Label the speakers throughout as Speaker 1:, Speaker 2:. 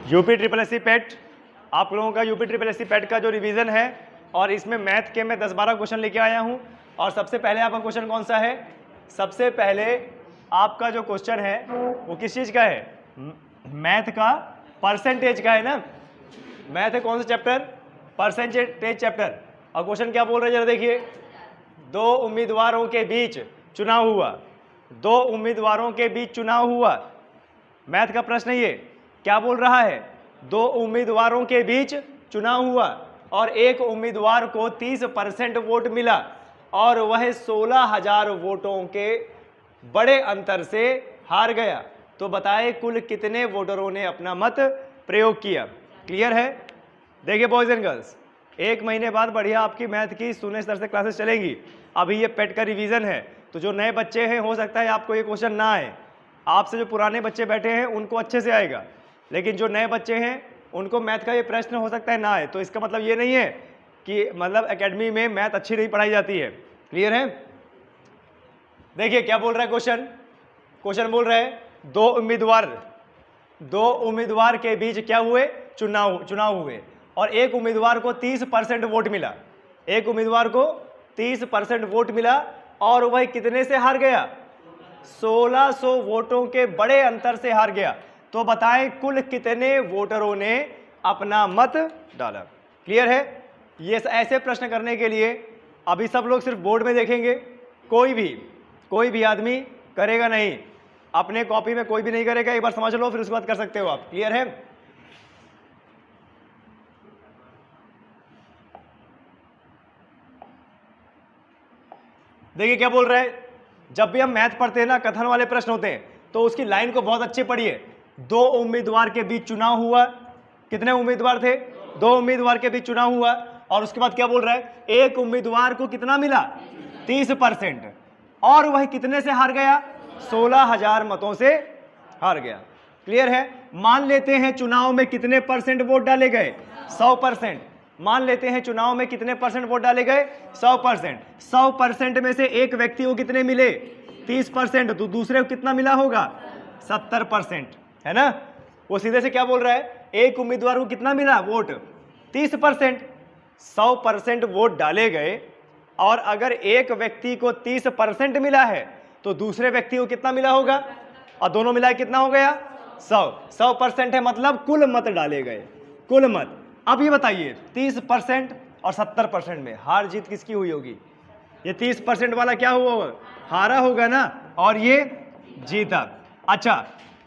Speaker 1: UP triple S C पेट, आप लोगों का यूपी ट्रिपल एस सी पेट का जो रिवीजन है, और इसमें मैथ के मैं 10-12 क्वेश्चन लेके आया हूं। और सबसे पहले आपका क्वेश्चन कौन सा है? सबसे पहले आपका जो क्वेश्चन है वो किस चीज का है? मैथ का परसेंटेज का है ना। मैथ है कौन सा चैप्टर? Percentage chapter. और क्वेश्चन क्या बोल रहे हैं जरा देखिए। दो उम्मीदवारों के बीच चुनाव हुआ, दो उम्मीदवारों के बीच चुनाव हुआ। मैथ का प्रश्न ये क्या बोल रहा है? दो उम्मीदवारों के बीच चुनाव हुआ और एक उम्मीदवार को 30% वोट मिला और वह 16,000 वोटों के बड़े अंतर से हार गया। तो बताएं कुल कितने वोटरों ने अपना मत प्रयोग किया। क्लियर है? देखिए बॉयज एंड गर्ल्स, 1 महीने बाद बढ़िया आपकी मैथ की शून्य स्तर से क्लासेस चलेंगी। अभी ये पेट का रिवीजन है, तो जो नए बच्चे हैं हो सकता है आपको ये क्वेश्चन ना आए। आपसे जो पुराने बच्चे बैठे हैं उनको अच्छे से आएगा, लेकिन जो नए बच्चे हैं उनको मैथ का ये प्रश्न हो सकता है ना आए। तो इसका मतलब ये नहीं है कि मतलब एकेडमी में मैथ अच्छी नहीं पढ़ाई जाती है। क्लियर है? देखिए क्या बोल रहा है क्वेश्चन। क्वेश्चन बोल रहा है दो उम्मीदवार के बीच क्या हुए? चुनाव हुए और एक उम्मीदवार को 30% वोट मिला। एक उम्मीदवार को 30% वोट मिला और वह कितने से हार गया? 1600 वोटों के बड़े अंतर से हार गया। तो बताएं कुल कितने वोटरों ने अपना मत डाला। क्लियर है? ये ऐसे प्रश्न करने के लिए अभी सब लोग सिर्फ बोर्ड में देखेंगे, कोई भी आदमी करेगा नहीं, अपने कॉपी में कोई भी नहीं करेगा। एक बार समझ लो, फिर उसके बाद कर सकते हो आप। क्लियर है? देखिए क्या बोल रहा है। जब भी हम मैथ पढ़ते हैं ना, कथन वाले प्रश्न होते हैं, तो उसकी लाइन को बहुत अच्छे पढ़िए। दो उम्मीदवार के बीच चुनाव हुआ। कितने उम्मीदवार थे? दो उम्मीदवार के बीच चुनाव हुआ और उसके बाद क्या बोल रहा है? एक उम्मीदवार को कितना मिला? 30%। और वह कितने से हार गया? 16,000 मतों से हार गया। क्लियर है? मान लेते हैं चुनाव में कितने परसेंट वोट डाले गए? 100%। मान लेते हैं चुनाव में कितने परसेंट वोट डाले गए? 100%। 100% में से एक व्यक्ति को कितने मिले? 30%। तो दूसरे को कितना मिला होगा? 70%। है ना? वो सीधे से क्या बोल रहा है? एक उम्मीदवार को कितना मिला वोट? 30%। 100% वोट डाले गए और अगर एक व्यक्ति को 30% मिला है तो दूसरे व्यक्ति को कितना मिला होगा? और दोनों मिला कितना हो गया? 100% है, मतलब कुल मत डाले गए, कुल मत। अब ये बताइए 30% और 70% में हार जीत किसकी हुई होगी? ये 30% वाला क्या हुआ होगा? हारा होगा ना, और ये जीता। अच्छा,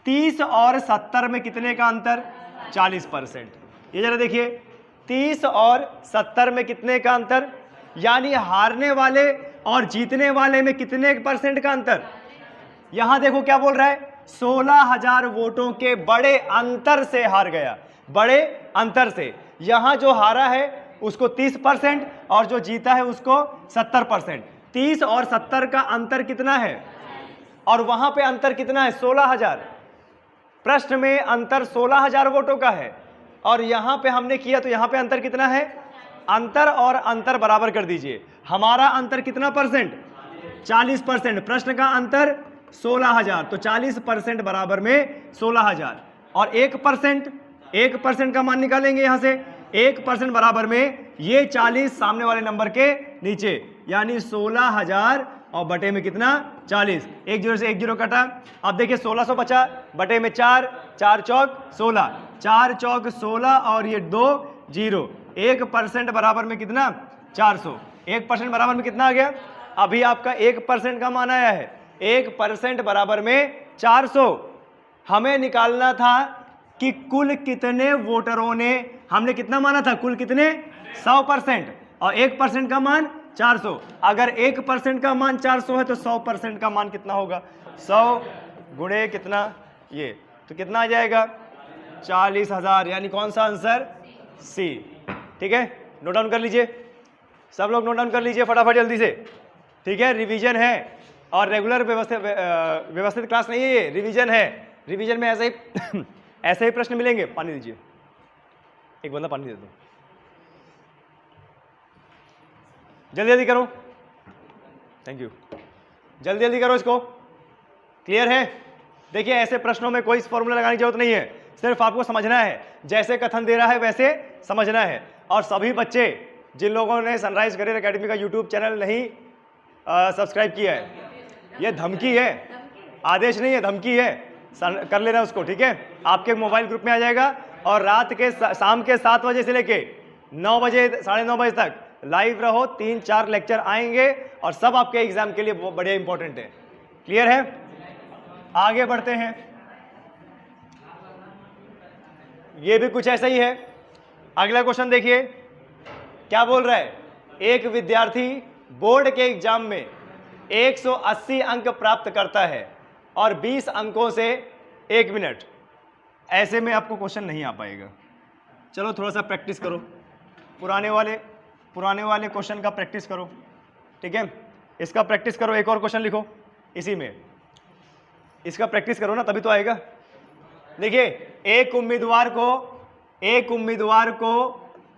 Speaker 1: 30 और 70 में कितने का अंतर? 40%। ये जरा देखिए, 30 और 70 में कितने का अंतर? यानी हारने वाले और जीतने वाले में कितने परसेंट का अंतर? यहां देखो क्या बोल रहा है? 16,000 वोटों के बड़े अंतर से हार गया। बड़े अंतर से। यहां जो हारा है उसको 30% और जो जीता है उसको 70%। 30 और 70 का अंतर कितना है? और वहां पे अंतर कितना है? 16,000। प्रश्न में अंतर 16,000 वोटों का है और यहां पे हमने किया तो यहां पे अंतर कितना है? अंतर और अंतर बराबर कर दीजिए। हमारा अंतर कितना परसेंट? 40%। प्रश्न का अंतर 16,000, तो 40% बराबर में 16,000 और 1% का मान निकालेंगे यहां से। 1% बराबर में ये 40 सामने वाले नंबर के नीचे, यानी 16,000 और बटे में कितना? 40। एक जीरो से एक जीरो कटा। अब देखिए 1600 बचा, बटे में 4, 4 चौक 16, 4 चौक 16 और ये 2 जीरो। 1% बराबर में कितना? 400। 1% बराबर में कितना आ गया? अभी आपका 1% का मान आया है। 1% बराबर में 400। हमें निकालना था कि कुल कितने वोटरों ने, हमने कितना माना था? कुल कितने? 100%। और 1% का मान 400। अगर 1% का मान 400 है तो 100% का मान कितना होगा? 100 गुणे कितना? ये तो कितना आ जाएगा? 40,000। यानी कौन सा आंसर? सी। ठीक है, नोट डाउन कर लीजिए। सब लोग नोट डाउन कर लीजिए फटाफट जल्दी से। ठीक है, रिवीजन है और रेगुलर व्यवस्थित क्लास नहीं है, ये रिवीजन है। रिवीजन में ऐसे ही ऐसे ही प्रश्न मिलेंगे। पानी दीजिए, एक बंदा पानी दे दो, जल्दी जल्दी करो। थैंक यू, जल्दी जल्दी करो इसको। क्लियर है? देखिए ऐसे प्रश्नों में कोई फॉर्मूला लगाने की जरूरत नहीं है, सिर्फ आपको समझना है, जैसे कथन दे रहा है वैसे समझना है। और सभी बच्चे जिन लोगों ने सनराइज करियर एकेडमी का यूट्यूब चैनल नहीं सब्सक्राइब किया है, ये धमकी है, आदेश नहीं है, धमकी है, कर लेना उसको, ठीक है। आपके मोबाइल ग्रुप में आ जाएगा और रात के शाम के 7 बजे से लेके 9 बजे 9:30 बजे तक लाइव रहो, 3-4 लेक्चर आएंगे और सब आपके एग्जाम के लिए बढ़िया इंपॉर्टेंट है। क्लियर है? आगे बढ़ते हैं, ये भी कुछ ऐसा ही है। अगला क्वेश्चन देखिए क्या बोल रहा है, एक विद्यार्थी बोर्ड के एग्जाम में 180 अंक प्राप्त करता है और 20 अंकों से 1 मिनट। ऐसे में आपको क्वेश्चन नहीं आ पाएगा, चलो थोड़ा सा प्रैक्टिस करो, पुराने वाले क्वेश्चन का प्रैक्टिस करो, ठीक है। इसका प्रैक्टिस करो, एक और क्वेश्चन लिखो इसी में, इसका प्रैक्टिस करो ना तभी तो आएगा। देखिए एक उम्मीदवार को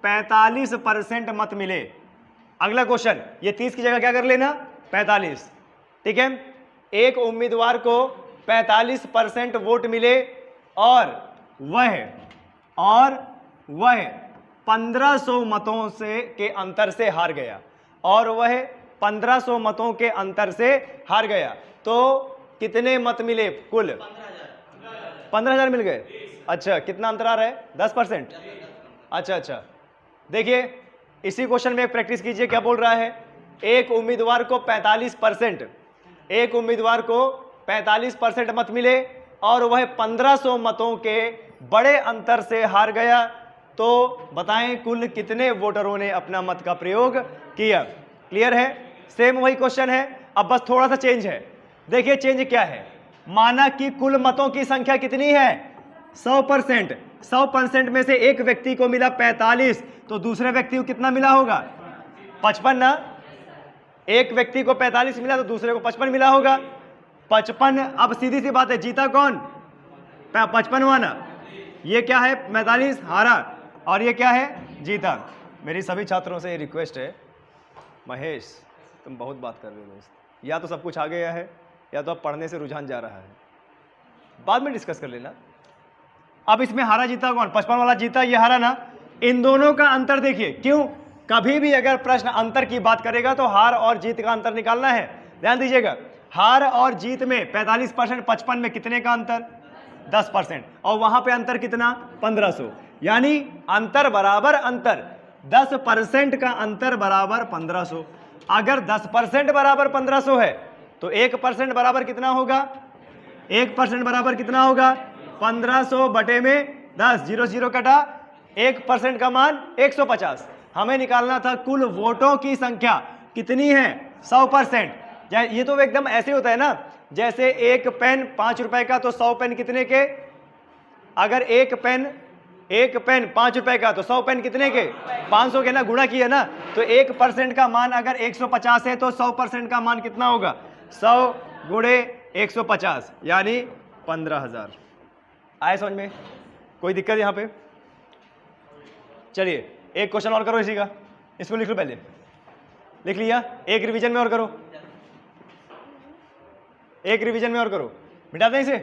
Speaker 1: 45% मत मिले। अगला क्वेश्चन, ये 30 की जगह क्या कर लेना 45, ठीक है। एक उम्मीदवार को 45% वोट मिले और वह 1500 मतों से के अंतर से हार गया, और वह 1500 मतों के अंतर से हार गया, तो कितने मत मिले कुल? 15,000 मिल गए। अच्छा, कितना अंतर आ रहा है? 10%। अच्छा, देखिए इसी क्वेश्चन में एक प्रैक्टिस कीजिए, क्या बोल रहा है, एक उम्मीदवार को 45% मत मिले और वह 1500 मतों के बड़े अंतर से हार गया, तो बताएं कुल कितने वोटरों ने अपना मत का प्रयोग किया। क्लियर है? सेम वही क्वेश्चन है, अब बस थोड़ा सा चेंज है। देखिए चेंज क्या है, माना कि कुल मतों की संख्या कितनी है 100%। 100% में से एक व्यक्ति को मिला 45, तो दूसरे व्यक्ति को कितना मिला होगा 55 ना। एक व्यक्ति को 45 मिला तो दूसरे को 55 मिला होगा। 55, अब सीधी सी बात है, जीता कौन? 55वां ना। ये क्या है 45 हारा, और ये क्या है जीता। मेरी सभी छात्रों से ये रिक्वेस्ट है, महेश तुम बहुत बात कर रहे हो दोस्त, या तो सब कुछ आ गया है या तो अब पढ़ने से रुझान जा रहा है, बाद में डिस्कस कर लेना। अब इसमें हारा जीता कौन? 55 वाला जीता, ये हारा ना। इन दोनों का अंतर देखिए, क्यों कभी भी अगर प्रश्न अंतर की बात करेगा तो हार और जीत का अंतर निकालना है। ध्यान दीजिएगा, हार और जीत में 45%, 55 में कितने का अंतर 10%, और वहां पे अंतर कितना 1500, यानी अंतर बराबर अंतर, 10% का अंतर बराबर 1500। अगर 10% बराबर 1500 है तो 1% बराबर कितना होगा? 1% बराबर कितना होगा 1500 बटे में 10, 0 0 कटा, 1% का मान 150। हमें निकालना था कुल वोटों की संख्या कितनी है 100%। ये तो एकदम ऐसे होता है ना, जैसे एक पेन 5 रुपए का तो 100 पेन कितने के? अगर एक पेन 5 रुपए का तो 100 पेन कितने के? 500 के ना, गुणा किया ना। तो 1% का मान अगर 150 है तो 100% का मान कितना होगा 100 गुणे 150, यानी 15,000। आए समझ में? कोई दिक्कत यहां पे? चलिए एक क्वेश्चन और करो इसी का, इसको लिख लो, पहले लिख लिया। एक रिवीजन में और करो, एक रिवीजन में और करो, मिटा दें इसे।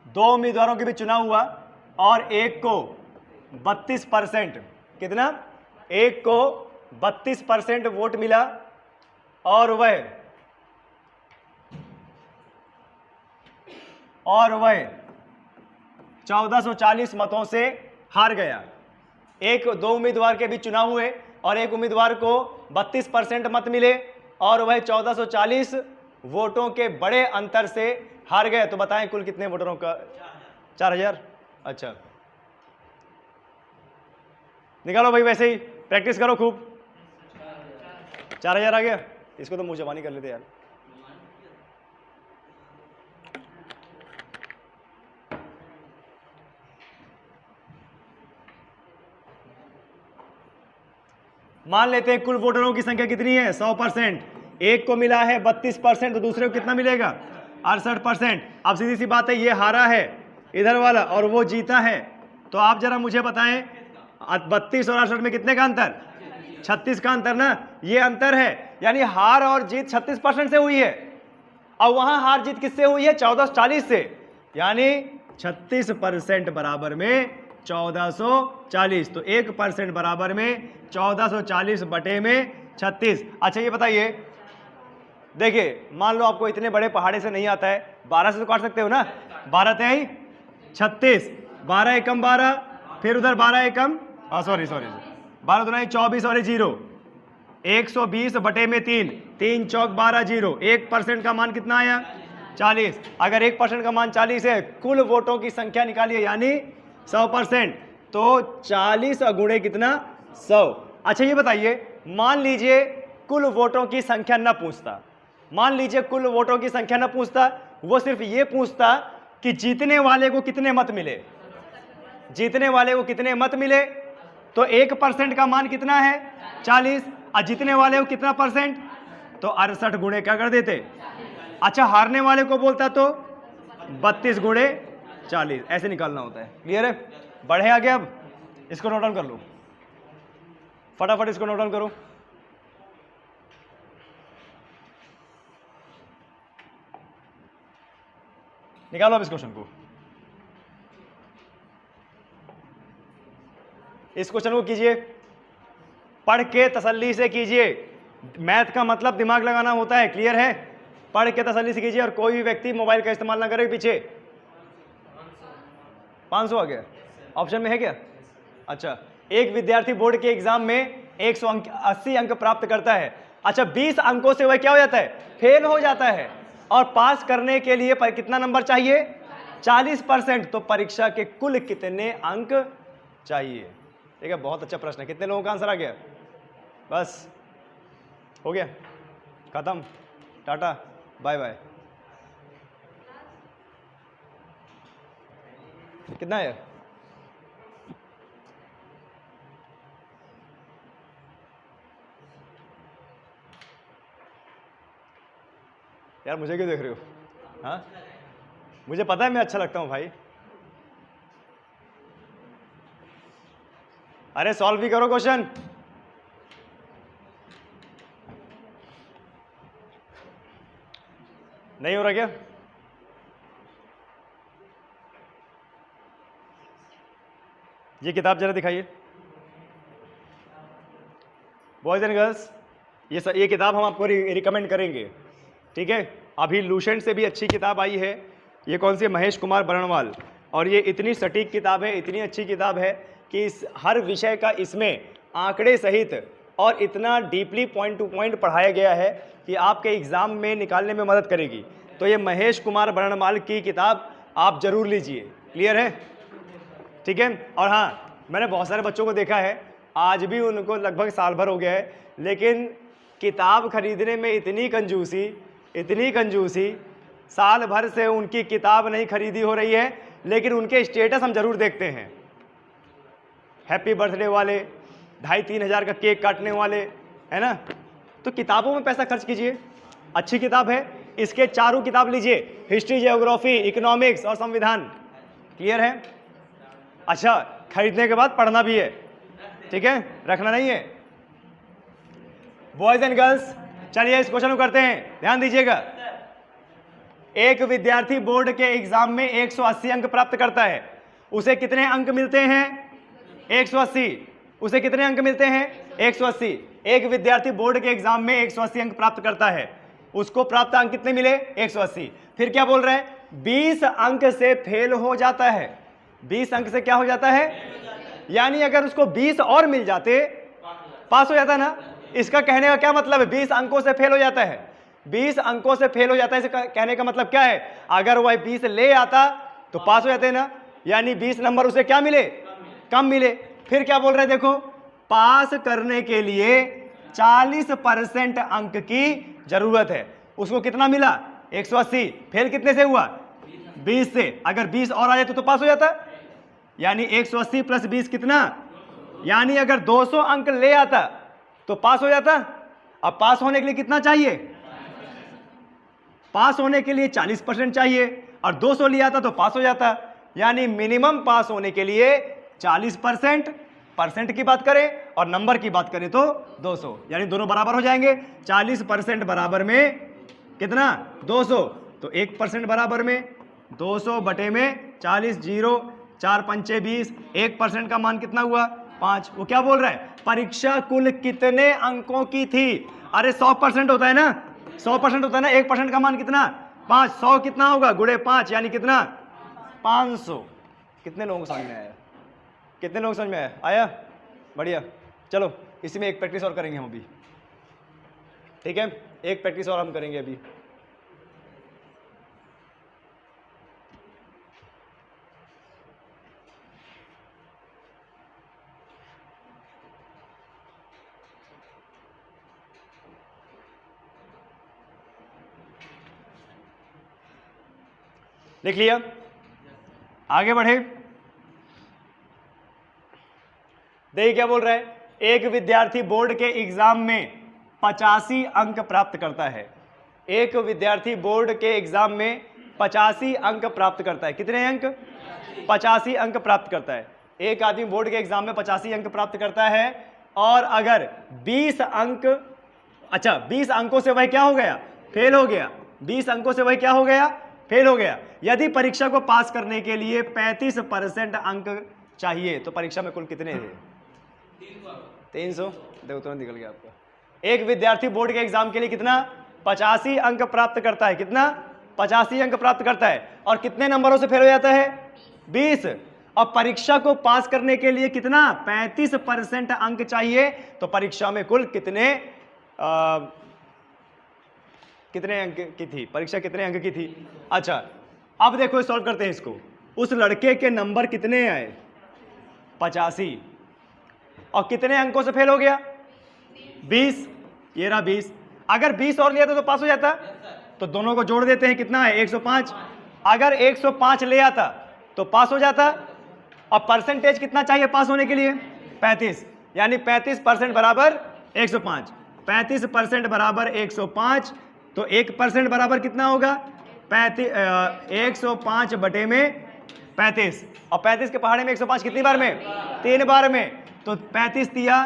Speaker 1: दो उम्मीदवारों के बीच चुनाव हुआ और एक को 32%, कितना? एक को 32% वोट मिला और वह 1440 मतों से हार गया। दो उम्मीदवार के बीच चुनाव हुए और एक उम्मीदवार को 32% मत मिले और वह 1440 वोटों के बड़े अंतर से हार गए, तो बताएं कुल कितने वोटरों का? 4000। अच्छा, निकालो भाई, वैसे ही प्रैक्टिस करो खूब। 4000 आ गया, इसको तो मुंह जबानी कर लेते यार। मान लेते हैं कुल वोटरों की संख्या कितनी है 100%। एक को मिला है 32%, तो दूसरे को कितना मिलेगा 68%। अब सीधी सी बात है, ये हारा है इधर वाला, और वो जीता है। तो आप जरा मुझे बताएं 32 और 68 में कितने का अंतर? 36 का अंतर ना, ये अंतर है। यानी हार और जीत 36% से हुई है, और वहां हार जीत किससे हुई है? 1440 से। यानी 36% बराबर में 1440, तो 1% बराबर में 1440 बटे में 36। अच्छा ये बताइए, देखिए मान लो आपको इतने बड़े पहाड़े से नहीं आता है, 12 से तो काट सकते हो ना, 12 तेई 36, 12 एकम 12, फिर उधर 12 एकम सॉरी 12 दुनाई 24 और 0, 120 बटे में 3, 3 चौक 12 0, 1% का मान कितना आया? 40। अगर 1% का मान 40 है, कुल वोटों की संख्या निकालिए, यानी 100%। तो 40 गुणे कितना? 100। अच्छा ये बताइए, मान लीजिए कुल वोटों की संख्या न पूछता, मान लीजिए कुल वोटों की संख्या न पूछता, वो सिर्फ ये पूछता कि जीतने वाले को कितने मत मिले, जीतने वाले को कितने मत मिले। तो 1% का मान कितना है? 40। और जीतने वाले को कितना परसेंट? तो 68 गुणे क्या कर देते? अच्छा हारने वाले को बोलता तो 32 गुणे 40, ऐसे निकालना होता है। क्लियर है? बढ़े आगे, अब इसको नोट डाउन कर लो, फटाफट इसको नोट डाउन करो। निकालो अब इस क्वेश्चन को, इस क्वेश्चन को कीजिए, पढ़ के तसल्ली से कीजिए। मैथ का मतलब दिमाग लगाना होता है। क्लियर है? पढ़ के तसल्ली से कीजिए, और कोई भी व्यक्ति मोबाइल का इस्तेमाल ना करे। पीछे 500 आ गया, ऑप्शन में है क्या? अच्छा, एक विद्यार्थी बोर्ड के एग्जाम में 180 अंक प्राप्त करता है। अच्छा 20 अंकों से वह क्या हो जाता है? फेल हो जाता है। और पास करने के लिए कितना नंबर चाहिए? 40%। तो परीक्षा के कुल कितने अंक चाहिए? ठीक है, बहुत अच्छा प्रश्न है। कितने लोगों का आंसर आ गया? बस हो गया, खत्म, टाटा बाय बाय। कितना है? यार मुझे क्यों देख रहे हो? हाँ, मुझे पता है मैं अच्छा लगता हूं भाई। अरे सॉल्व भी करो क्वेश्चन। नहीं हो रहा क्या? ये किताब जरा दिखाइए, बॉयज एंड गर्ल्स। ये किताब हम आपको रिकमेंड करेंगे। ठीक है, अभी लूसेंट से भी अच्छी किताब आई है। ये कौन सी है? महेश कुमार बरणवाल। और ये इतनी सटीक किताब है, इतनी अच्छी किताब है कि इस हर विषय का इसमें आंकड़े सहित और इतना डीपली पॉइंट टू पॉइंट पढ़ाया गया है कि आपके एग्जाम में निकालने में मदद करेगी। तो ये महेश कुमार बरणवाल की किताब आप जरूर लीजिए। क्लियर है? ठीक है। और हाँ, मैंने बहुत सारे बच्चों को देखा है, आज भी उनको लगभग साल भर हो गया है, लेकिन किताब खरीदने में इतनी कंजूसी, साल भर से उनकी किताब नहीं खरीदी हो रही है, लेकिन उनके स्टेटस हम जरूर देखते हैं। हैप्पी बर्थडे वाले, 2,500-3 हज़ार का केक काटने वाले, है ना? तो किताबों में पैसा खर्च कीजिए, अच्छी किताब है। इसके चारों किताब लीजिए, हिस्ट्री, जियोग्राफी, इकोनॉमिक्स और संविधान। क्लियर है? अच्छा, खरीदने के बाद पढ़ना भी है, ठीक है, रखना नहीं है। बॉयज एंड गर्ल्स, चलिए इस क्वेश्चन को करते हैं, ध्यान दीजिएगा। एक विद्यार्थी बोर्ड के एग्जाम में 180 अंक प्राप्त करता है, उसे कितने अंक मिलते हैं? 180। उसे कितने अंक मिलते हैं? 180। एक विद्यार्थी बोर्ड के एग्जाम में 180 अंक प्राप्त करता है, उसको प्राप्त अंक कितने मिले? 180। फिर क्या बोल रहे हैं? 20 अंक से फेल हो जाता है। 20 अंक से क्या हो जाता है? यानी अगर उसको 20 और मिल जाते, पास हो जाता ना। इसका कहने का क्या मतलब है? 20 अंकों से फेल हो जाता है। 20 अंकों से फेल हो जाता है, इसका कहने का मतलब क्या है? अगर वह 20 ले आता तो पास हो जाते ना। यानी 20 नंबर उसे क्या मिले? कम मिले। फिर क्या बोल रहे हैं? देखो, पास करने के लिए 40% अंक की जरूरत है। उसको कितना मिला? 180। फेल कितने से हुआ? 20 से। अगर 20 और आ जाए तो पास हो जाता। यानी 180 प्लस 20 कितना? यानी अगर 200 अंक ले आता तो पास हो जाता। अब पास होने के लिए कितना चाहिए? पास होने के लिए 40% चाहिए, और 200 ले आता तो पास हो जाता। यानी मिनिमम पास होने के लिए 40%, परसेंट की बात करें और नंबर की बात करें तो 200, यानी दोनों बराबर हो जाएंगे। 40% बराबर में कितना 200, तो 1% बराबर में 200 बटे में 40, 0 4 पंचे 20, 1% का मान कितना हुआ 5। वो क्या बोल रहा है, परीक्षा कुल कितने अंकों की थी। अरे 100% होता है ना, 100% होता है ना, 1% का मान कितना 5, 100 कितना होगा गुणे 5 यानी कितना 500। कितने लोगों को समझ में आया, कितने लोग समझ में आया, आया बढ़िया। चलो इसी में एक प्रैक्टिस और करेंगे हम अभी, ठीक है, एक प्रैक्टिस और हम करेंगे अभी। लिख लिया, आगे बढ़े। देखिए क्या बोल रहा है, एक विद्यार्थी बोर्ड के एग्जाम में 85 अंक प्राप्त करता है। एक विद्यार्थी बोर्ड के एग्जाम में 85 अंक प्राप्त करता है। कितने अंक, 85 अंक प्राप्त करता है। एक आदमी बोर्ड के एग्जाम में 85 अंक प्राप्त करता है और अगर 20 अंक, अच्छा 20 अंकों से वह क्या हो गया, फेल हो गया। 20 अंकों से वह क्या हो गया, फेल हो गया। यदि परीक्षा को पास करने के लिए 35% अंक चाहिए तो परीक्षा में कुल कितने थे, 300। देखो तुरंत निकल गया आपका। एक विद्यार्थी बोर्ड के एग्जाम के लिए कितना 85 अंक प्राप्त करता है, कितना 85 अंक प्राप्त करता है और कितने नंबरों से फेल हो जाता है 20। और परीक्षा को पास करने के लिए कितना 35% अंक चाहिए तो परीक्षा में कुल कितने कितने अंक की थी, परीक्षा कितने अंक की थी। अच्छा अब देखो सॉल्व करते हैं इसको। उस लड़के के नंबर कितने आए 85 और कितने अंकों से फेल हो गया 20, ये रहा 20। अगर 20 और लिया था तो पास हो जाता, तो दोनों को जोड़ देते हैं, कितना है 105। अगर 105 ले आता तो पास हो जाता। और परसेंटेज कितना चाहिए पास होने के लिए 35, यानी 35% बराबर 105। 35% बराबर 105, तो 1% बराबर कितना होगा 105 बटे में 35। और 35 के पहाड़े में 105 कितनी बार में, 3 बार में, तो 35 दिया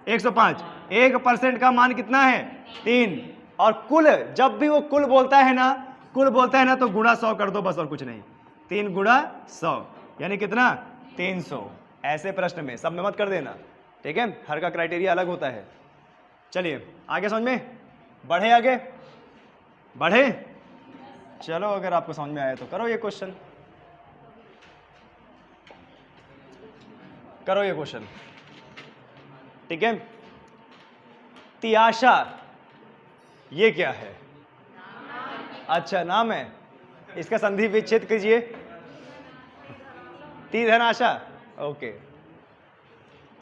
Speaker 1: 105। 1% का मान कितना है 3। और कुल, जब भी वो कुल बोलता है ना, कुल बोलता है ना तो गुणा 100 कर दो बस, और कुछ नहीं। 3 गुणा 100 यानी कितना 300। ऐसे प्रश्न में सब में मत कर देना, ठीक है, हर का क्राइटेरिया अलग होता है। चलिए आगे समझ में, बढ़े आगे बढ़े। चलो अगर आपको समझ में आया तो करो ये क्वेश्चन, करो ये क्वेश्चन, ठीक है। तियाशा ये क्या है, अच्छा नाम है, इसका संधि विच्छेद कीजिए। ती धन आशा, ओके।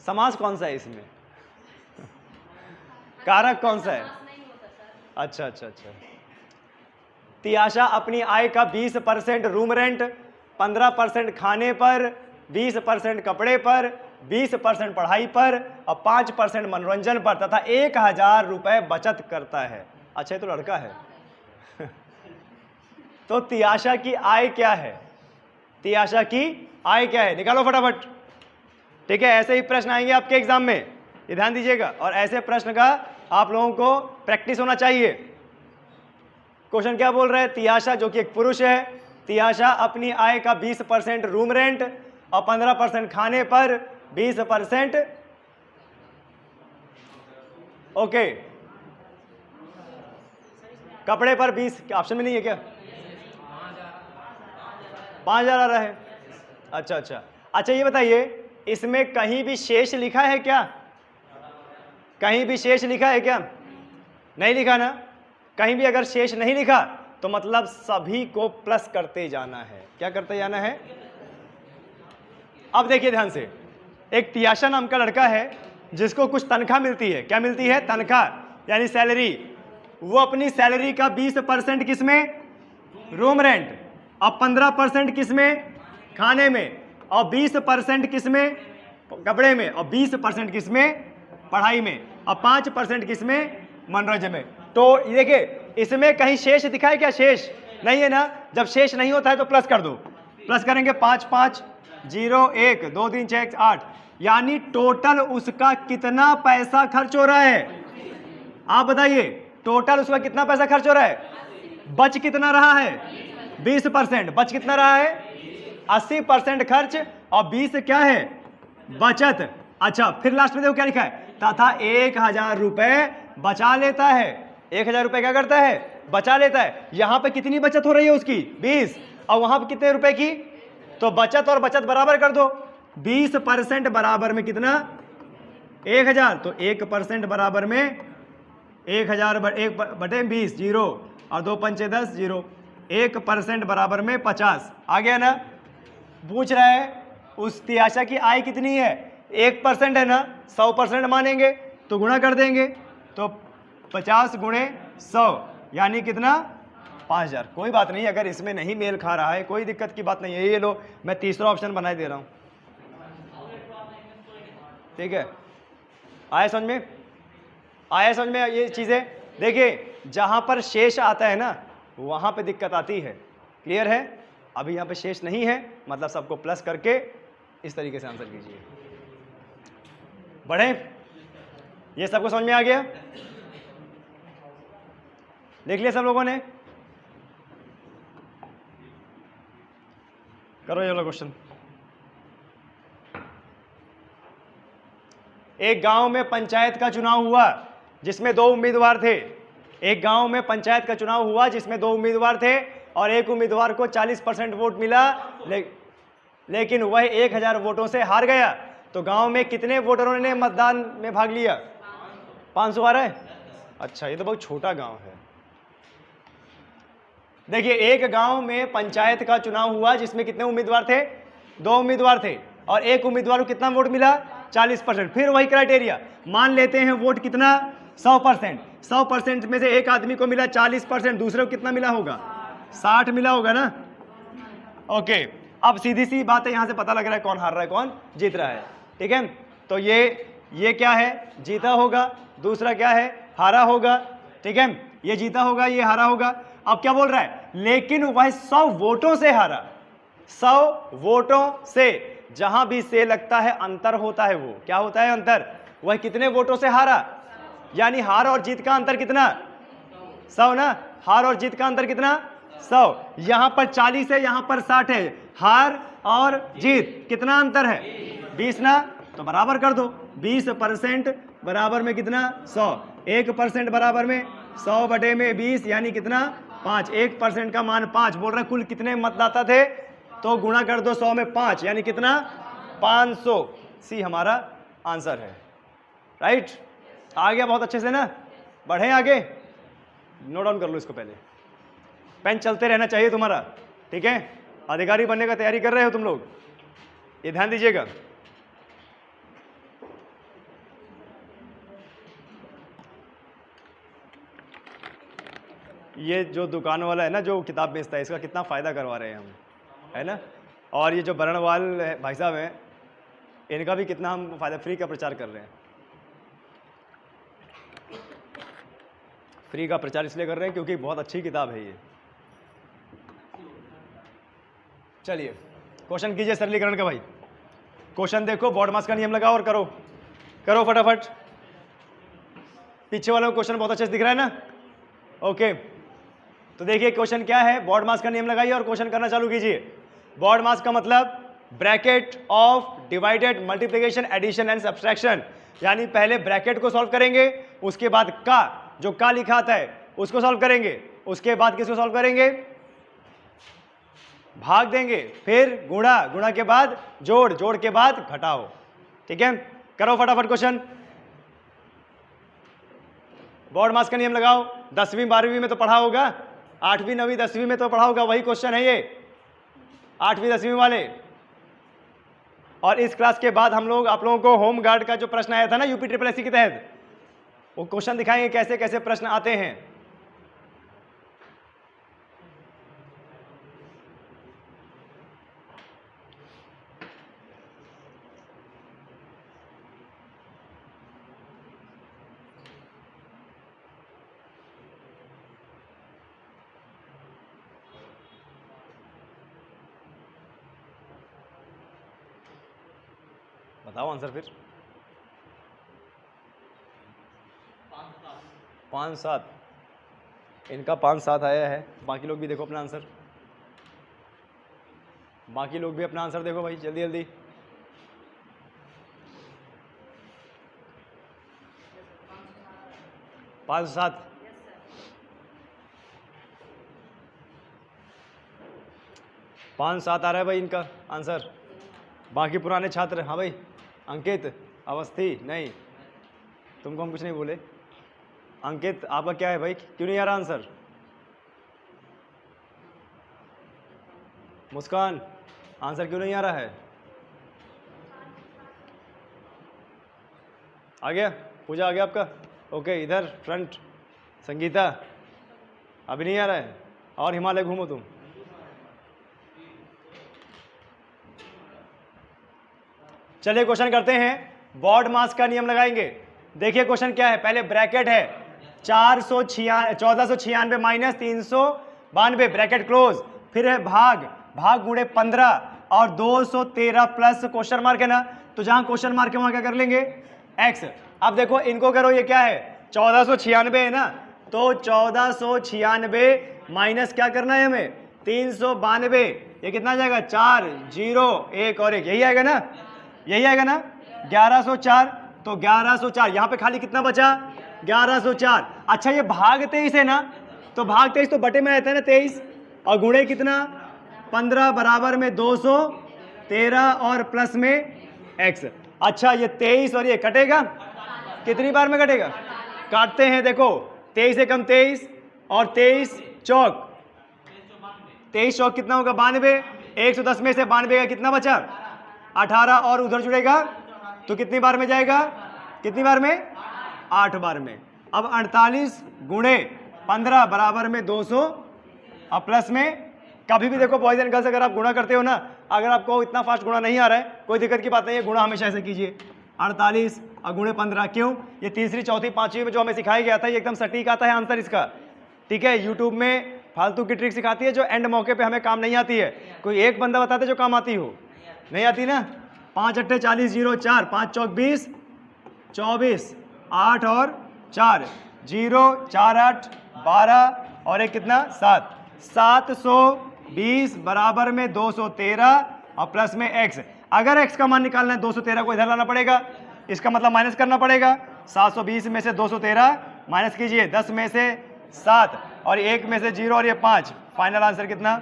Speaker 1: समास कौन सा है इसमें, कारक कौन सा है, अच्छा अच्छा अच्छा। तियाशा अपनी आय का 20% रूम रेंट, 15% खाने पर, 20% कपड़े पर, 20% पढ़ाई पर और 5% मनोरंजन पर तथा 1000 रुपए बचत करता है। अच्छा ये तो लड़का है तो तियाशा की आय क्या है, तियाशा की आय क्या है, निकालो फटाफट, ठीक है। ऐसे ही प्रश्न आएंगे आपके एग्जाम में, ये ध्यान दीजिएगा। और ऐसे प्रश्न का आप लोगों को प्रैक्टिस होना चाहिए। क्वेश्चन क्या बोल रहा है, तियाशा जो कि एक पुरुष है, तियाशा अपनी आय का 20% रूम रेंट और 15% खाने पर, 20% ओके कपड़े पर, 20 ऑप्शन में नहीं है क्या, 5000 आ रहा है। अच्छा अच्छा अच्छा, ये बताइए इसमें कहीं भी शेष लिखा है क्या, कहीं भी शेष लिखा है क्या, नहीं लिखा ना। कहीं भी अगर शेष नहीं लिखा तो मतलब सभी को प्लस करते जाना है। क्या करते जाना है, अब देखिए ध्यान से, एक तियाशा नाम का लड़का है जिसको कुछ तनख्वाह मिलती है। क्या मिलती है, तनख्वाह यानी सैलरी। वो अपनी सैलरी का 20% किसमें, रूम रेंट, और 15% किसमें, खाने में, और 20% किसमें, कपड़े में, और 20% किसमें, पढ़ाई में, और 5% किसमें, मनोरंजन में। तो ये देखिए इसमें कहीं शेष दिखा है क्या, शेष नहीं है ना। जब शेष नहीं होता है तो प्लस कर दो, प्लस करेंगे 5 5 0 1 2 3 6 8, यानी टोटल उसका कितना पैसा खर्च हो रहा है? आप बताइए, टोटल उसका कितना पैसा खर्च हो रहा है? बच कितना रहा है? 20%। बच कितना रहा है? 80% खर्च और 20 क्या है? बचत। अच्छा, फिर लास्ट में देखो क्या लिखा है, तथा 1000 रुपए बचा लेता है। 1000 रुपए क्या करता है? बचा लेता है। यहां पे कितनी बचत हो रही है उसकी? 20। और वहां पे कितने रुपए की? तो बचत और बचत बराबर कर दो। 20% बराबर में कितना? 1000। तो 1% बराबर में 1000 1 बटे 20 जीरो, और 2 पंचे 10 जीरो। 1% बराबर में 50। आ गया ना? पूछ रहा है उस तिहाशा की आय कितनी है? 1% है ना, 100% मानेंगे तो गुणा कर देंगे, तो 50 गुणे 100 यानी कितना? 5000। कोई बात नहीं, अगर इसमें नहीं मेल खा रहा है कोई दिक्कत की बात नहीं है। ये लो, मैं तीसरा ऑप्शन बना दे रहा हूं। ठीक है, आया समझ में? आया समझ में ये चीजें? देखिए, जहां पर शेष आता है ना वहां पे दिक्कत आती है। क्लियर है? अभी यहां पे शेष नहीं है, मतलब सबको प्लस करके इस तरीके से आंसर कीजिए। बढ़े? ये सबको समझ में आ गया? देख लिया सब लोगों ने? करो ये वाला क्वेश्चन। एक गांव में पंचायत का चुनाव हुआ जिसमें 2 उम्मीदवार थे। एक गांव में पंचायत का चुनाव हुआ जिसमें 2 उम्मीदवार थे और एक उम्मीदवार को 40% वोट मिला, लेकिन वह 1000 वोटों से हार गया। तो गांव में कितने वोटरों ने मतदान में भाग लिया? 500 आ रहा है? अच्छा, ये तो बहुत छोटा गांव है। देखिए, एक गांव में पंचायत का चुनाव हुआ जिसमें कितने उम्मीदवार थे? 2 उम्मीदवार थे और एक उम्मीदवार को कितना वोट मिला? 40%। फिर वही क्राइटेरिया, मान लेते हैं वोट कितना? 100%। 100% में से एक आदमी को मिला 40%, दूसरे को कितना मिला होगा? 60 मिला होगा ना? ओके, अब सीधी सी बात है, यहां से पता लग रहा है कौन हार रहा है कौन जीत रहा है। ठीक है, तो ये क्या है? जीता होगा। दूसरा क्या है? हारा होगा। ठीक है, ये जीता होगा, ये हारा होगा। अब क्या बोल रहा है? लेकिन वह 100 वोटों से हारा। 100 वोटों से, जहां भी से लगता है अंतर होता है, वो क्या होता है? अंतर। वह कितने वोटों से हारा? यानी हार और जीत का अंतर कितना? 100 ना? हार और जीत का अंतर कितना? 100। यहां पर 40 है, यहां पर 60 है। हार और जीत कितना अंतर है? 20 ना? तो बराबर कर दो। 20% बराबर में कितना? 100। 1% बराबर में 100 बटे में 20 यानी कितना? 5। 1% का मान 5। बोल रहे कुल कितने मतदाता थे? तो गुणा कर दो 100 में 5 यानी कितना? 500। सी हमारा आंसर है। राइट? आ गया बहुत अच्छे से ना? बढ़े आगे? नोट डाउन कर लो इसको पहले। पेन चलते रहना चाहिए तुम्हारा। ठीक है, अधिकारी बनने का तैयारी कर रहे हो तुम लोग, ये ध्यान दीजिएगा। ये जो दुकान वाला है ना, जो किताब बेचता है, इसका कितना फायदा करवा रहे हैं हम, है ना? और ये जो बरणवाल भाई साहब हैं, इनका भी कितना हम फायदा, फ्री का प्रचार कर रहे हैं। फ्री का प्रचार इसलिए कर रहे हैं क्योंकि बहुत अच्छी किताब है ये। चलिए क्वेश्चन कीजिए सरलीकरण का भाई। क्वेश्चन देखो, बॉड मास का नियम लगाओ और करो करो फटाफट। पीछे वाला क्वेश्चन बहुत अच्छे से दिख रहा है ना? ओके, तो देखिए क्वेश्चन क्या है। बॉड मास का नियम लगाइए और क्वेश्चन करना चालू कीजिए। बॉड मास का मतलब bracket of divided multiplication addition and subtraction, यानी पहले ब्रैकेट को सॉल्व करेंगे, उसके बाद का जो का लिखा आता है उसको सॉल्व करेंगे, उसके बाद किसको सॉल्व करेंगे? भाग देंगे, फिर गुणा, गुणा के बाद जोड़, जोड़ के बाद घटाओ। ठीक है, करो फटाफट क्वेश्चन। बॉड मास का नियम लगाओ। 10वीं 12वीं में तो पढ़ा होगा, 8वीं 9वीं 10वीं में तो पढ़ा होगा, वही क्वेश्चन है ये 8वीं 10वीं वाले। और इस क्लास के बाद हम लोग आप लोगों को होम गार्ड का जो प्रश्न आया था ना यूपी ट्रिपल एससी के तहत, वो क्वेश्चन दिखाएंगे कैसे कैसे प्रश्न आते हैं। बताओ आंसर फिर। 5-7, इनका 5-7 आया है। बाकी लोग भी देखो अपना आंसर, बाकी लोग भी अपना आंसर देखो भाई, जल्दी जल्दी। 5-7, 5-7 आ रहा है भाई इनका आंसर। बाकी पुराने छात्र, हाँ भाई अंकित, अवस्थी, नहीं तुमको हम कुछ नहीं बोले। अंकित आपका क्या है भाई, क्यों नहीं आ रहा आंसर? मुस्कान आंसर क्यों नहीं आ रहा है? आ गया? पूजा आ गया आपका? ओके, इधर फ्रंट संगीता अभी नहीं आ रहा है। और हिमालय घूमो तुम। चलिए क्वेश्चन करते हैं, बॉड मास का नियम लगाएंगे। देखिए क्वेश्चन क्या है, पहले ब्रैकेट है 1496 माइनस 392 ब्रैकेट क्लोज, फिर है भाग, भाग गुणे 15 और 213 प्लस क्वेश्चन मार्क है ना, तो जहां क्वेश्चन मार्क है वहां क्या कर लेंगे, एक्स। अब देखो इनको करो, ये क्या है 1496 है ना, तो 1496 माइनस क्या करना है हमें 392, ये कितना आ जाएगा 4 0 1 और 1, यही आएगा ना, यही आएगा ना 1104। तो 1104 यहां पे खाली कितना बचा 1104। अच्छा ये भाग 23 है ना, तो भाग 23 तो बटे में रहता है ना 23, और गुणे कितना 15 बराबर में 213 और प्लस में x। अच्छा ये 23 और ये कटेगा, कितनी बार में कटेगा, काटते हैं देखो 23 से कम 23 और 23 चौक 23 चौक कितना होगा 92, 110 में से 92 का कितना बचा 18 और उधर जुड़ेगा तो कितनी बार में जाएगा, कितनी बार में 8 बार में। अब 48 गुणे 15 बराबर में 200 और प्लस में, कभी भी देखो बॉयज एंड गर्ल्स अगर आप गुणा करते हो ना, अगर आपको इतना फास्ट गुणा नहीं आ रहा है कोई दिक्कत की बात नहीं है, गुणा हमेशा ऐसे कीजिए 48 और गुणे 15। क्यों, ये तीसरी चौथी पांचवी में जो हमें सिखाया गया था ये एकदम सटीक आता है आंसर इसका, ठीक है। यूट्यूब में फालतू की ट्रिक सिखाती है जो एंड मौके पे हमें काम नहीं आती है, कोई एक बंदा बताते जो काम आती हो, नहीं आती ना। 5 अट्ठे 40 0 4, 5 चौक 20 24, 8 और 4 0 4 8 12 और एक कितना 7, 720 बराबर में 213 और प्लस में x। अगर x का मान निकालना है 213 को इधर लाना पड़ेगा, इसका मतलब माइनस करना पड़ेगा। 720 में से 213 माइनस कीजिए, 10 में से 7 और 1 में से 0 और ये 5, फाइनल आंसर कितना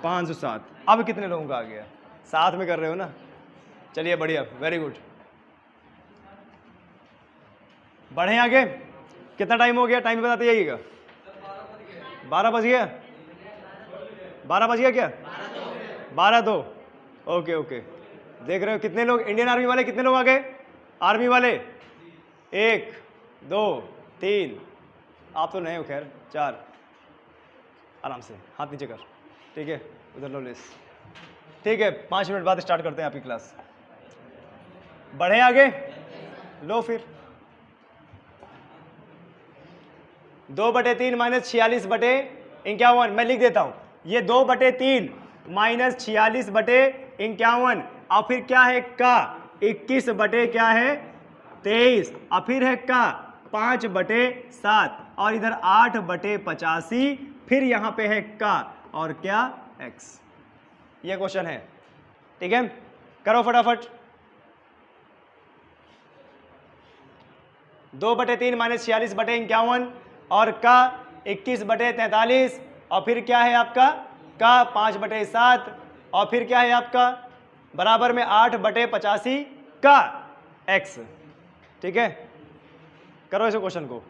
Speaker 1: 507। अब कितने लोगों का आ गया, साथ में कर रहे हो ना, चलिए बढ़िया, वेरी गुड। बढ़े आगे, कितना टाइम हो गया, टाइम बताते जाइएगा। 12 बज गया, 12 बज गया क्या, 12-2, ओके ओके। देख रहे हो कितने लोग, इंडियन आर्मी वाले कितने लोग आ गए, आर्मी वाले 1 2 3, आप तो नए हो खैर, 4, आराम से हाथ नीचे कर, ठीक है, उधर लो लेस, ठीक है। 5 मिनट बाद स्टार्ट करते हैं आपकी क्लास। बढ़े आगे, लो फिर 2/3 माइनस 46/51, मैं लिख देता हूं ये 2/3 माइनस 46/51, और फिर क्या है का 21 बटे क्या है 23, और फिर है का 5/7 और इधर 8/85, फिर यहां पे है का और क्या x। ये क्वेश्चन है, ठीक है, करो फटाफट। 2/3 माइनस 46/51 और का 21/43, और फिर क्या है आपका का 5/7, और फिर क्या है आपका बराबर में 8/85 का x, ठीक है। करो इस क्वेश्चन को।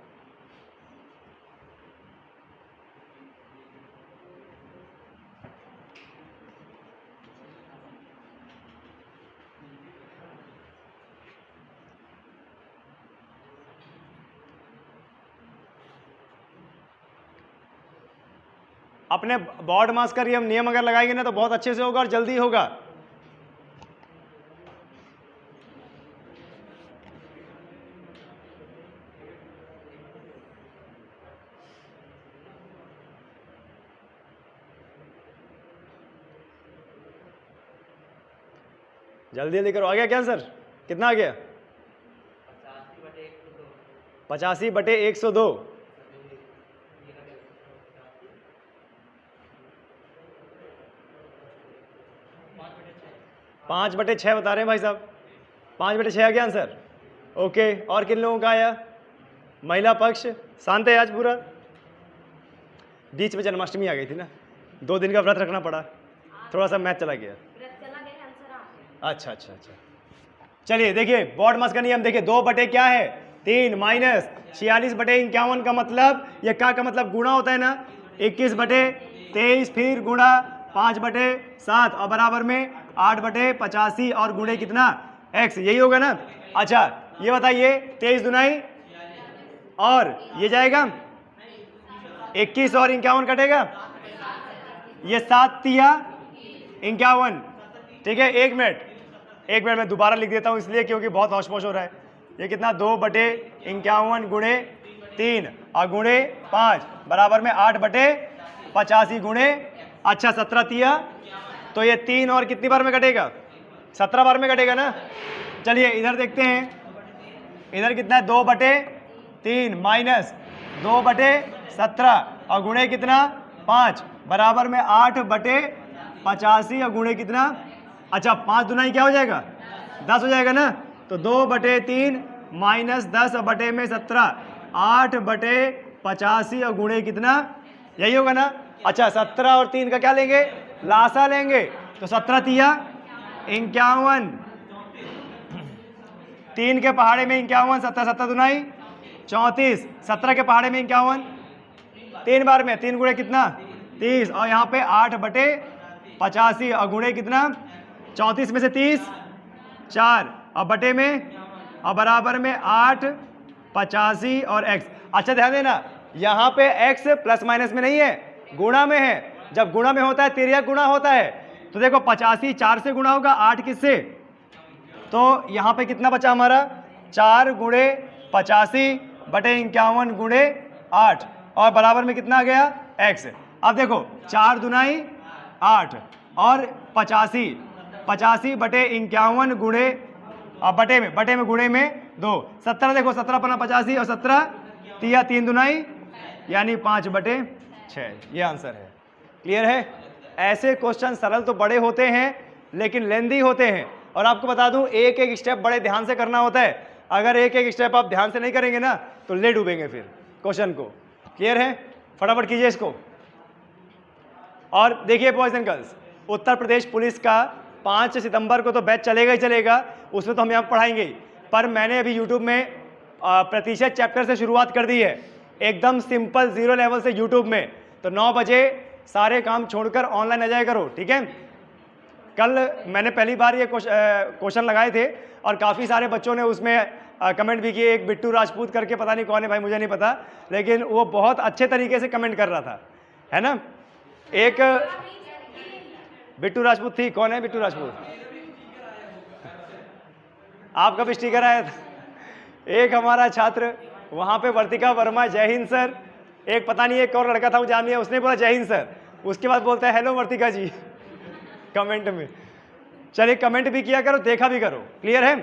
Speaker 1: अपने बॉड मास का नियम अगर लगाएंगे ना तो बहुत अच्छे से होगा और जल्दी होगा। जल्दी जल्दी करो, आ गया क्या आंसर? कितना आ गया? 85/102। 5/6 बता रहे हैं भाई साहब। 5/6 आ गया आंसर। ओके, और किन लोगों का आया? महिला पक्ष शांत है आज पूरा? बीच में जन्माष्टमी आ गई थी ना, 2 दिन का व्रत रखना पड़ा, थोड़ा सा मैथ चला गया। अच्छा अच्छा अच्छा, चलिए देखिए बोर्ड मास का नियम देखिए, 2 बटे क्या है 3 माइनस 46/51 का मतलब, ये का मतलब गुणा होता है ना, 21/23 फिर गुणा 5/7 और बराबर में 8/85 और गुणे कितना x, यही होगा ना। अच्छा ये बताइए 23 दुनाई और ये जाएगा 21 और 51 कटेगा, ये 7 तिया 51, ठीक है। 1 मिनट मैं दोबारा लिख देता हूं इसलिए क्योंकि बहुत होश-पोश हो रहा है। ये कितना 2/51 गुणे 3 और गुणे 5 बराबर में 8/85 गुणे, अच्छा 17 तिया, तो ये 3 और कितनी बार में कटेगा? 17 बार में कटेगा ना। चलिए इधर देखते हैं, इधर कितना है 2/3 माइनस 2/17 और गुणे कितना 5 बराबर में 8/85 और गुणे कितना, अच्छा 5 दुनाई क्या हो जाएगा 10 हो जाएगा ना, तो 2/3 माइनस 10/17 8/85 और गुणे कितना, यही होगा ना। अच्छा 17 और 3 का क्या लेंगे, लासा लेंगे, तो 17 तिया 51, 3 के पहाड़े में 51, 17 दुनाई 34, 17 के पहाड़े में 51, 3 बार में 3 गुणे कितना 30 और यहाँ पे 8/85 और गुणे कितना 34 में से 30 4 और बटे में और बराबर में 8/85 और x। अच्छा ध्यान देना यहाँ पे x प्लस माइनस में नहीं है, गुणा में है। जब गुणा में होता है तिर्यक गुणा होता है, तो देखो 85 4 से गुणा होगा 8 किससे, तो यहाँ पे कितना बचा हमारा 4 गुणे 85/51 गुणे 8 और बराबर में कितना आ गया x। अब देखो 4 दुनाई 8 और 85/51 गुणे बटे में गुणे में 2, 17 देखो 17×85 और 17 तिया 3 दुनाई यानी 5/6, ये आंसर है। क्लियर है। ऐसे क्वेश्चन सरल तो बड़े होते हैं लेकिन लेंदी होते हैं, और आपको बता दूं एक एक स्टेप बड़े ध्यान से करना होता है। अगर एक एक स्टेप आप ध्यान से नहीं करेंगे ना तो ले डूबेंगे फिर क्वेश्चन को। क्लियर है, फटाफट कीजिए इसको। और देखिए boys and girls, Uttar Pradesh police का 5 सितंबर को तो बैच चलेगा ही चलेगा, उसमें तो हम यहाँ पढ़ाएंगे ही, पर मैंने अभी यूट्यूब में प्रतिशत चैप्टर से शुरुआत कर दी है, एकदम सिंपल 0 लेवल से यूट्यूब में। तो 9 बजे सारे काम छोड़कर ऑनलाइन आ जाया करो, ठीक है। कल मैंने पहली बार ये क्वेश्चन लगाए थे और काफ़ी सारे बच्चों ने उसमें कमेंट भी किए। एक बिट्टू राजपूत करके पता नहीं कौन है भाई, मुझे नहीं पता, लेकिन वो बहुत अच्छे तरीके से कमेंट कर रहा था, है ना। एक बिट्टू राजपूत थी, कौन है बिट्टू राजपूत, आपका भी स्टिकर आया था। एक हमारा छात्र वहाँ पे वर्तिका वर्मा, जय हिंद सर। एक पता नहीं एक और लड़का था वो जानिए, उसने बोला जय हिंद सर, उसके बाद बोलता है हेलो वर्तिका जी कमेंट में। चलिए कमेंट भी किया करो, देखा भी करो। क्लियर है।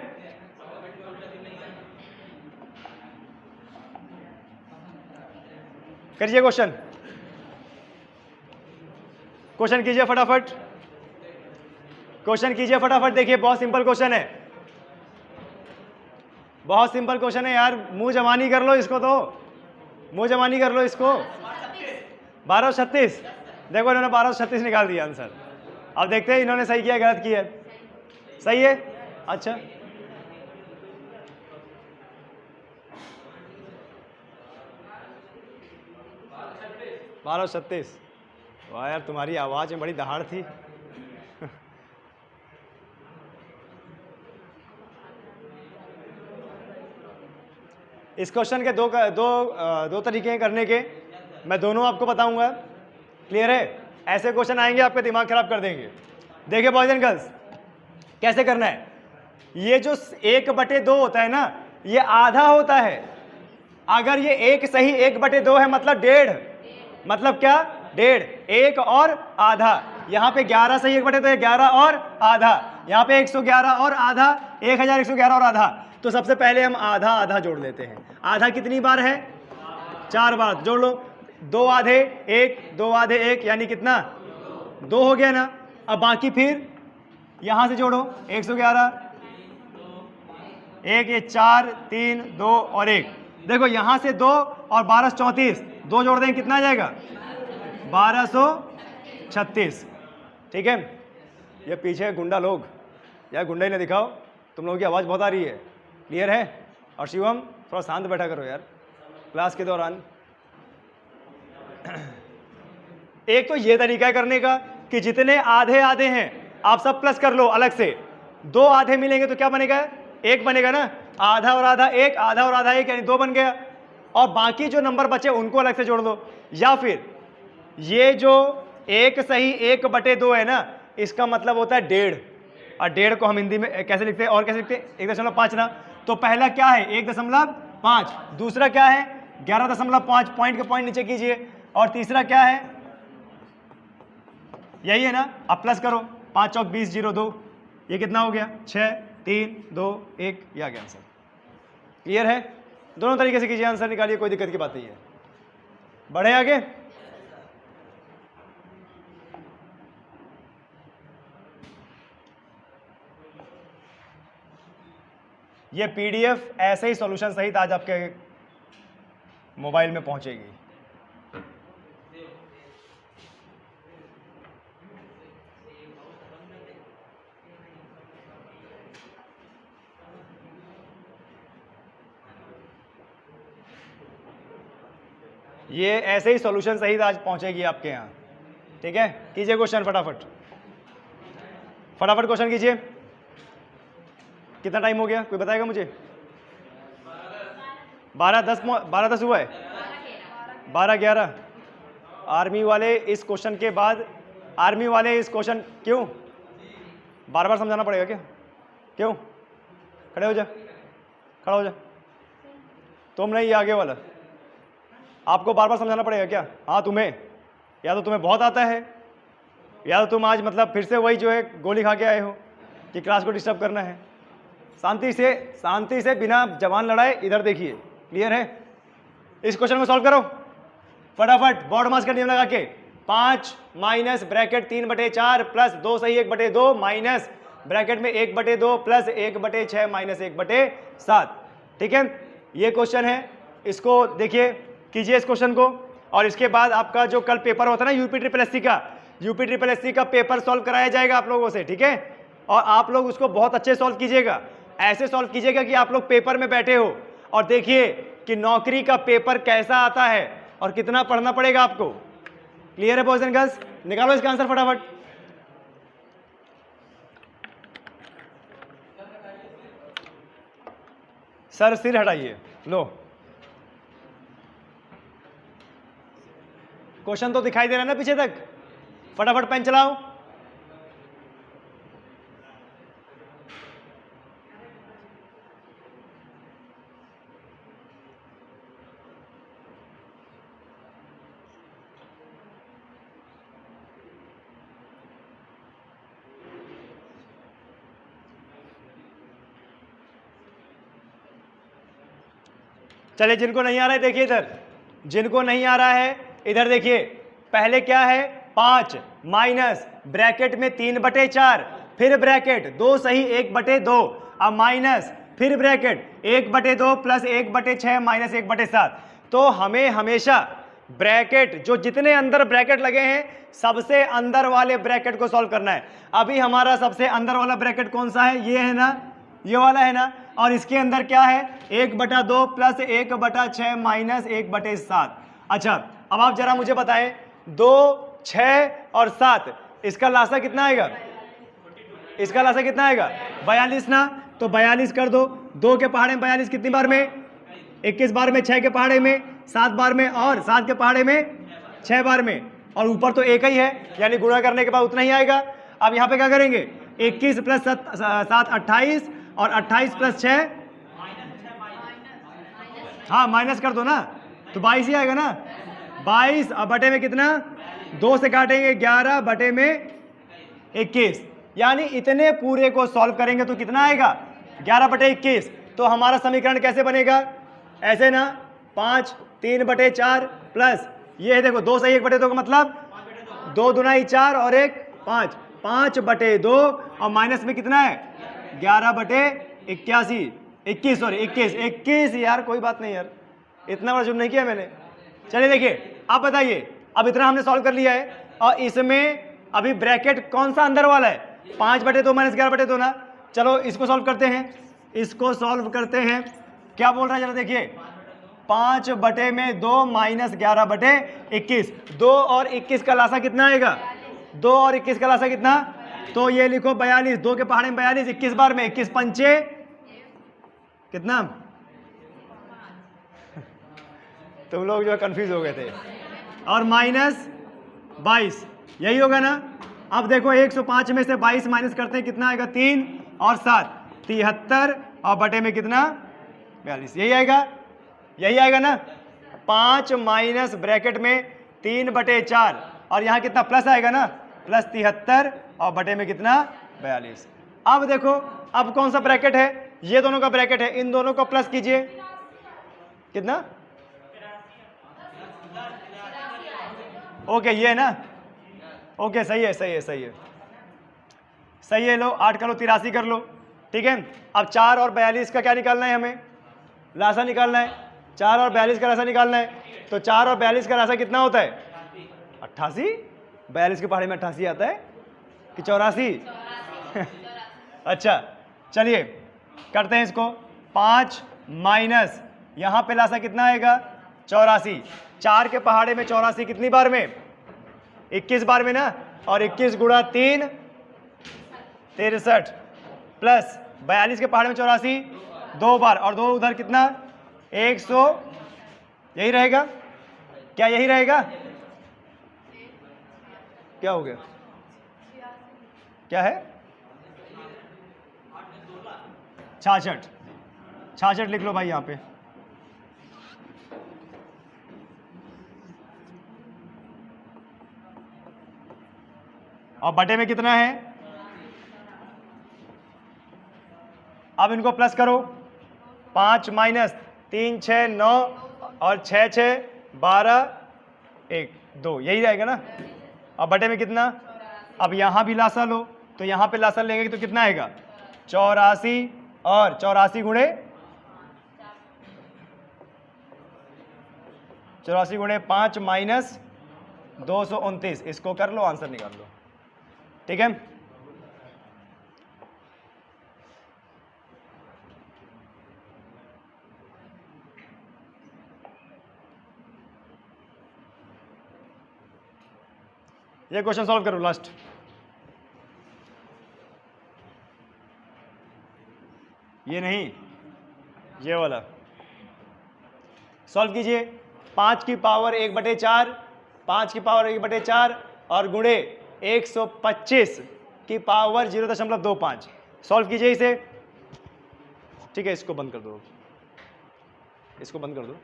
Speaker 1: करिए क्वेश्चन कीजिए फटाफट, क्वेश्चन कीजिए फटाफट। देखिए बहुत सिंपल क्वेश्चन है, बहुत सिंपल क्वेश्चन है यार, मुंह जवानी कर लो इसको, तो मुंह जवानी कर लो इसको। 1236, देखो इन्होंने 1236 निकाल दिया आंसर। अब देखते हैं इन्होंने सही किया गलत किया। सही है, अच्छा 1236, वाह यार तुम्हारी आवाज में बड़ी दहाड़ थी। इस क्वेश्चन के दो तरीके हैं करने के, मैं दोनों आपको बताऊंगा। क्लियर है। ऐसे क्वेश्चन आएंगे आपके दिमाग खराब कर देंगे। देखिए बॉयज एंड गर्ल्स कैसे करना है। ये जो 1/2 होता है ना, ये आधा होता है। अगर ये एक सही 1/2 है मतलब 1.5, मतलब क्या 1.5, 1 और आधा। यहाँ पे 11 सही 1/2 तो 11 और आधा। यहाँ पे 111 और आधा, 1111 और आधा। तो सबसे पहले हम आधा आधा जोड़ लेते हैं। आधा कितनी बार है? 4 बार। जोड़ लो, 2 आधे 1, 2 आधे 1, यानी कितना? 2 हो गया ना। अब बाकी फिर यहां से जोड़ो, 111, 1, ये 4, 3, 2 और 1। देखो यहां से 2 और 12 34, 2 जोड़ दें कितना आ जाएगा? 1236। ठीक है। ये पीछे गुंडा लोग, यार गुंडा ही ना दिखाओ, तुम लोगों की आवाज़ बहुत आ रही है। क्लियर है? और शिवम थोड़ा शांत बैठा करो यार क्लास के दौरान। एक तो ये तरीका है करने का कि जितने आधे आधे हैं आप सब प्लस कर लो अलग से। 2 आधे मिलेंगे तो क्या बनेगा? 1 बनेगा ना। आधा और आधा 1, आधा और आधा 1, यानी 2 बन गया। और बाकी जो नंबर बचे उनको अलग से जोड़ दो। या फिर ये जो 1 सही 1/2 है ना, इसका मतलब होता है 1.5। और 1.5 को हम हिंदी में कैसे लिखते हैं? और कैसे लिखते हैं? 1.5 ना। तो पहला क्या है? 1.5। दूसरा क्या है? 11.5। पॉइंट के पॉइंट नीचे कीजिए। और तीसरा क्या है? यही है ना। अब प्लस करो, 5 चौक 20, 0 2, ये कितना हो गया? 6 3 2 1, ये आ गया आंसर। क्लियर है? दोनों तरीके से कीजिए, आंसर निकालिए, कोई दिक्कत की बात नहीं है। बढ़े आगे। ये पीडीएफ ऐसे ही सॉल्यूशन सहित आज आपके मोबाइल में पहुंचेगी। ये ऐसे ही सॉल्यूशन सहित आज पहुंचेगी आपके यहाँ। ठीक है, कीजिए क्वेश्चन फटाफट, फटाफट क्वेश्चन कीजिए। कितना टाइम हो गया, कोई बताएगा मुझे? 12:10 हुआ है। 12:11। आर्मी वाले इस क्वेश्चन के बाद, आर्मी वाले इस क्वेश्चन, क्यों बार बार समझाना पड़ेगा क्या? क्यों? खड़े हो जा, खड़ा हो जा। तुम नहीं, ये आगे वाला, आपको बार बार समझाना पड़ेगा क्या? हाँ तुम्हें, या तो तुम्हें बहुत आता है, या तो तुम आज मतलब फिर से वही जो है गोली खा के आए हो कि क्लास को डिस्टर्ब करना है। शांति से बिना जवान लड़ाए इधर देखिए। क्लियर है? इस क्वेश्चन को सॉल्व करो फटाफट, बोर्ड मास का नियम लगा के। 5 माइनस ब्रैकेट 3/4 प्लस 2 सही 1/2 माइनस ब्रैकेट में 1/2 प्लस 1/6 माइनस 1/7। ठीक है, ये क्वेश्चन है, इसको देखिए, कीजिए इस क्वेश्चन को। और इसके बाद आपका जो कल पेपर होता है ना यूपी ट्रिपल एससी का पेपर सॉल्व कराया जाएगा आप लोगों से। ठीक है, और आप लोग उसको बहुत अच्छे सॉल्व कीजिएगा, ऐसे सॉल्व कीजिएगा कि आप लोग पेपर में बैठे हो और देखिए कि नौकरी का पेपर कैसा आता है और कितना पढ़ना पड़ेगा आपको। क्लियर है बॉयज एंड गर्ल्स? निकालो इसका आंसर फटाफट। सर सिर हटाइए, लो क्वेश्चन तो दिखाई दे रहा है ना पीछे तक? फटाफट पेन चलाओ। चलिए, जिनको नहीं आ रहा है देखिए इधर, जिनको नहीं आ रहा है इधर देखिए। पहले क्या है? 5 माइनस ब्रैकेट में 3/4 फिर ब्रैकेट 2 सही 1/2, अब माइनस फिर ब्रैकेट 1/2 प्लस 1/6 माइनस 1/7। तो हमें हमेशा ब्रैकेट, जो जितने अंदर ब्रैकेट लगे हैं सबसे अंदर वाले ब्रैकेट को सॉल्व करना है। अभी हमारा सबसे अंदर वाला ब्रैकेट कौन सा है? ये है ना, ये वाला है ना। और इसके अंदर क्या है? 1/2 प्लस 1/6 माइनस 1/7। अच्छा, अब आप जरा मुझे बताएं, 2 6 और 7, इसका लासा कितना आएगा? इसका लासा कितना आएगा? 42 ना। तो 42 कर दो, 2 के पहाड़े में 42 कितनी बार में? 21 बार में, 6 के पहाड़े में 7 बार में, और 7 के पहाड़े में 6 बार में, और ऊपर तो एक ही है, यानी गुणा करने के बाद उतना ही आएगा। अब यहाँ पे क्या करेंगे? 21 प्लस 7 28, और 28 प्लस 6, हाँ माइनस कर दो ना, तो 22 ही आएगा ना। 22 और बटे में कितना? 2 से काटेंगे 11 बटे में 21, यानी इतने पूरे को सॉल्व करेंगे तो कितना आएगा 11/21। तो हमारा समीकरण कैसे बनेगा, ऐसे ना 5 3/4 प्लस ये है देखो 2 सही 1/2 का मतलब 2 दूना 4 और 1 5, 5/2 और माइनस में कितना है 11/81 21 सॉरी 21 यार, कोई बात नहीं यार, इतना बड़ा जुर्म नहीं किया मैंने। चलिए देखिए आप बताइए, अब इतना हमने सॉल्व कर लिया है और इसमें अभी ब्रैकेट कौन सा अंदर वाला है 5/2 माइनस 11/2 ना। चलो इसको सॉल्व करते हैं, इसको सॉल्व करते हैं। क्या बोल रहा है जरा देखिए, 5/2 माइनस 11/21, 2 और 21 का लासा कितना आएगा 2 और 21 का लासा कितना, तो ये लिखो 42, 2 के पहाड़े में 42, 21 बार में 21 पंचे कितना तुम लोग जो कंफ्यूज हो गए थे, और माइनस 22 यही होगा ना। अब देखो 105 में से 22 माइनस करते हैं कितना आएगा 3 और 7 73 और बटे में कितना 42, यही आएगा ना। 5 माइनस ब्रैकेट में 3/4 और यहाँ कितना प्लस आएगा ना प्लस 73 और बटे में कितना 42। अब देखो अब कौन सा ब्रैकेट है, ये दोनों का ब्रैकेट है, इन दोनों को प्लस कीजिए कितना, ओके ये है ना, ओके सही है लो 8 कर लो 83 कर लो, ठीक है। अब 4 और 42 का क्या निकालना है, हमें लासा निकालना है, 4 और 42 का लासा निकालना है। तो 4 और 42 का लासा कितना होता है 88, 42 के पहाड़े में 88 आता है कि 84 अच्छा चलिए करते हैं इसको, 5 माइनस यहाँ पे लासा कितना आएगा 84, 4 के पहाड़े में 84 कितनी बार में 21 बार में ना, और 21 गुणा 3 63 प्लस 42 के पहाड़े में 84 2 बार और 2 उधर कितना 100, यही रहेगा क्या, यही रहेगा, क्या हो गया, क्या है 66 लिख लो भाई यहाँ पे। और बटे में कितना है, अब इनको प्लस करो, 5 माइनस 3 6 9 और 6 6 12 1 2, यही रहेगा ना। अब बटे में कितना, अब यहाँ भी लासा लो, तो यहाँ पे लासा लेंगे तो कितना आएगा 84 और 84 गुणे 5 माइनस 229, इसको कर लो आंसर निकाल लो, ठीक है। ये क्वेश्चन सॉल्व करो लास्ट, ये नहीं ये वाला सॉल्व कीजिए। 5 की पावर 1/4, 5 की पावर 1/4 और गुणे 125 की पावर 0.25, सॉल्व कीजिए इसे, ठीक है। इसको बंद कर दो, इसको बंद कर दो।